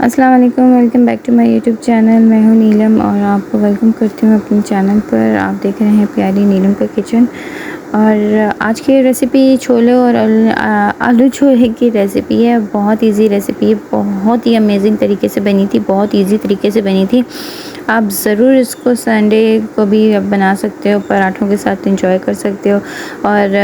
अस्सलाम वालेकुम, welcome back to my YouTube channel. मैं हूं नीलम और आपको वेलकम करती हूं अपने चैनल पर। आप देख रहे हैं प्यारी नीलम का किचन। और आज की रेसिपी छोले और आलू छोले की रेसिपी है। बहुत इजी रेसिपी है, बहुत ही अमेजिंग तरीके से बनी थी, बहुत इजी तरीके से बनी थी। आप ज़रूर इसको संडे को भी आप बना सकते हो, पराठों के साथ इंजॉय कर सकते हो और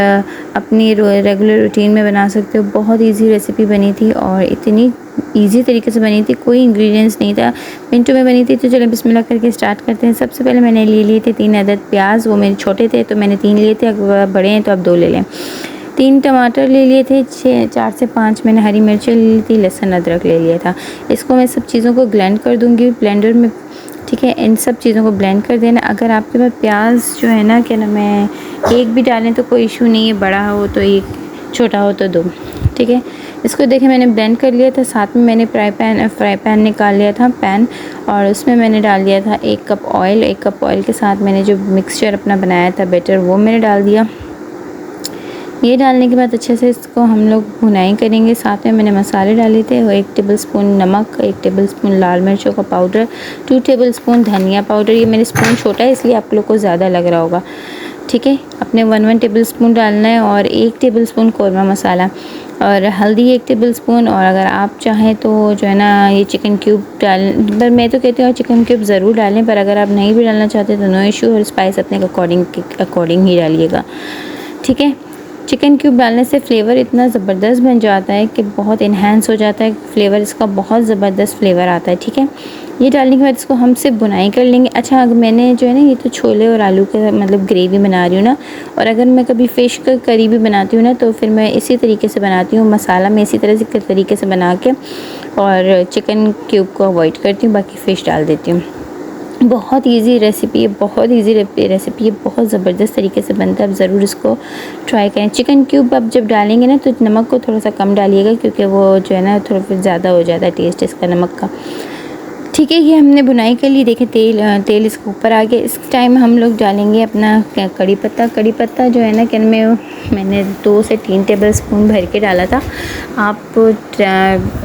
अपनी रेगुलर रूटीन में बना सकते हो। बहुत इजी रेसिपी बनी थी और इतनी इजी तरीके से बनी थी, कोई इंग्रेडिएंट्स नहीं था, मिनटों में बनी थी। तो चलो बिस्मिल्लाह करके स्टार्ट करते हैं। सबसे पहले मैंने ले लिए थे 3 अदद प्याज। वो मेरे छोटे थे तो मैंने 3 लिए थे, अगर बड़े हैं तो आप 2 ले लें। 3 टमाटर ले लिए थे, 4 से 5 मैंने हरी मिर्चें ले ली थी, लहसुन अदरक ले लिया था। इसको मैं सब चीज़ों को ब्लेंड कर दूँगी ब्लेंडर में, ठीक है। इन सब चीज़ों को ब्लेंड कर देना। अगर आपके पास प्याज जो है ना, क्या नाम है, एक भी डालें तो कोई इशू नहीं है, बड़ा हो तो एक, छोटा हो तो 2, ठीक है। इसको देखिए मैंने ब्लेंड कर लिया था। साथ में मैंने फ्राई पैन निकाल लिया था पैन, और उसमें मैंने डाल दिया था 1 कप ऑयल। 1 कप ऑयल के साथ मैंने जो मिक्सचर अपना बनाया था बैटर, वो मैंने डाल दिया। ये डालने के बाद अच्छे से इसको हम लोग भुनाई करेंगे। साथ में मैंने मसाले डाले थे, वो 1 टेबलस्पून नमक, 1 टेबलस्पून लाल मिर्चों का पाउडर, 2 टेबलस्पून धनिया पाउडर। ये मेरे स्पून छोटा है इसलिए आप लोग को ज़्यादा लग रहा होगा, ठीक है। अपने 1 टेबलस्पून डालना है, और 1 टेबलस्पून कौरमा मसाला, और हल्दी 1 टेबलस्पून। और अगर आप चाहें तो जो है ना ये चिकन क्यूब डाल, पर मैं तो कहती हूँ चिकन क्यूब ज़रूर डालें, पर अगर आप नहीं भी डालना चाहते तो नो इशू। और स्पाइस अपने अकॉर्डिंग ही डालिएगा, ठीक है। चिकन क्यूब डालने से फ्लेवर इतना ज़बरदस्त बन जाता है कि बहुत इन्हेंस हो जाता है फ्लेवर, इसका बहुत ज़बरदस्त फ्लेवर आता है, ठीक है। ये डालने के बाद इसको हम सिर्फ बुनाई कर लेंगे। अच्छा, अगर मैंने जो है ना, ये तो छोले और आलू का मतलब ग्रेवी बना रही हूँ ना, और अगर मैं कभी फ़िश का करी भी बनाती हूँ ना, तो फिर मैं इसी तरीके से बनाती हूँ। मसाला मैं इसी तरह से तरीके से बना के और चिकन क्यूब को अवॉइड करती हूँ, बाकी फ़िश डाल देती हूँ। बहुत इजी रेसिपी है, बहुत इजी रेसिपी है, बहुत ज़बरदस्त तरीके से बनता है। आप ज़रूर इसको ट्राई करें। चिकन क्यूब आप जब डालेंगे ना तो नमक को थोड़ा सा कम डालिएगा, क्योंकि वो जो है ना थोड़ा फिर ज़्यादा हो जाता है टेस्ट इसका नमक का, ठीक है। ये हमने बुनाई कर ली। देखें तेल इसके ऊपर आ गया। इस टाइम हम लोग डालेंगे अपना कड़ी पत्ता। कड़ी पत्ता जो है ना, क्या मैंने 2 से 3 टेबलस्पून भर के डाला था। आप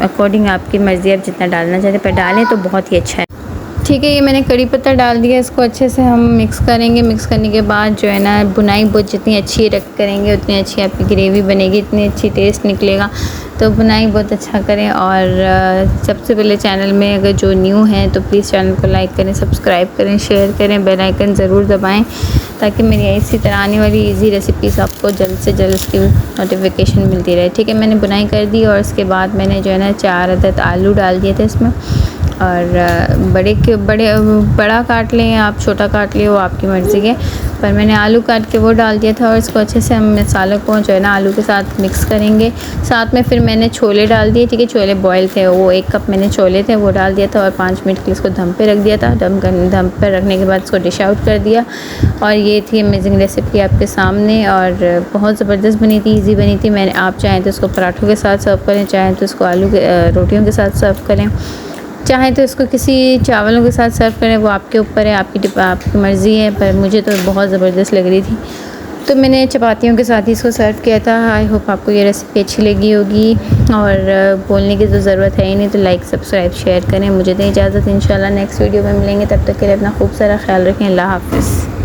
अकॉर्डिंग आपकी मर्ज़ी, आप जितना डालना चाहते पर डालें तो बहुत ही अच्छा है, ठीक है। ये मैंने कड़ी पत्ता डाल दिया। इसको अच्छे से हम मिक्स करेंगे। मिक्स करने के बाद जो है ना, बुनाई बहुत जितनी अच्छी करेंगे उतनी अच्छी आपकी ग्रेवी बनेगी, इतनी अच्छी टेस्ट निकलेगा। तो बुनाई बहुत अच्छा करें। और सबसे पहले चैनल में अगर जो न्यू हैं तो प्लीज़ चैनल को लाइक करें, सब्सक्राइब करें, शेयर करें, बेल आइकन ज़रूर दबाएं, ताकि मेरी इसी तरह आने वाली इजी रेसिपीज़ आपको जल्द से जल्द उसकी नोटिफिकेशन मिलती रहे, ठीक है। मैंने बुनाई कर दी और उसके बाद मैंने जो है ना 4 अदद आलू डाल दिए थे इसमें। और बड़ा काट लें आप, छोटा काट लें, वो आपकी मर्ज़ी है, पर मैंने आलू काट के वो डाल दिया था। और इसको अच्छे से हम मसालों को जो है ना आलू के साथ मिक्स करेंगे। साथ में फिर मैंने छोले डाल दिए, ठीक है। छोले बॉयल थे, वो 1 कप मैंने छोले थे वो डाल दिया था, और 5 मिनट के लिए इसको दम पे रख दिया था। दम पे रखने के बाद इसको डिश आउट कर दिया। और ये थी अमेजिंग रेसिपी आपके सामने, और बहुत ज़बरदस्त बनी थी, ईजी बनी थी। मैंने, आप चाहें तो इसको पराठों के साथ सर्व करें, चाहें तो इसको आलू के रोटियों के साथ सर्व करें, चाहें तो इसको किसी चावलों के साथ सर्व करें, वो आपके ऊपर है, आपकी मर्ज़ी है। पर मुझे तो बहुत ज़बरदस्त लग रही थी, तो मैंने चपातियों के साथ ही इसको सर्व किया था। आई होप आपको ये रेसिपी अच्छी लगी होगी, और बोलने की तो ज़रूरत है ही नहीं। तो लाइक, सब्सक्राइब, शेयर करें। मुझे दें इजाज़त, इंशाल्लाह नेक्स्ट वीडियो में मिलेंगे। तब तक के लिए अपना खूब सारा ख्याल रखें। अल्लाह हाफ़िज़।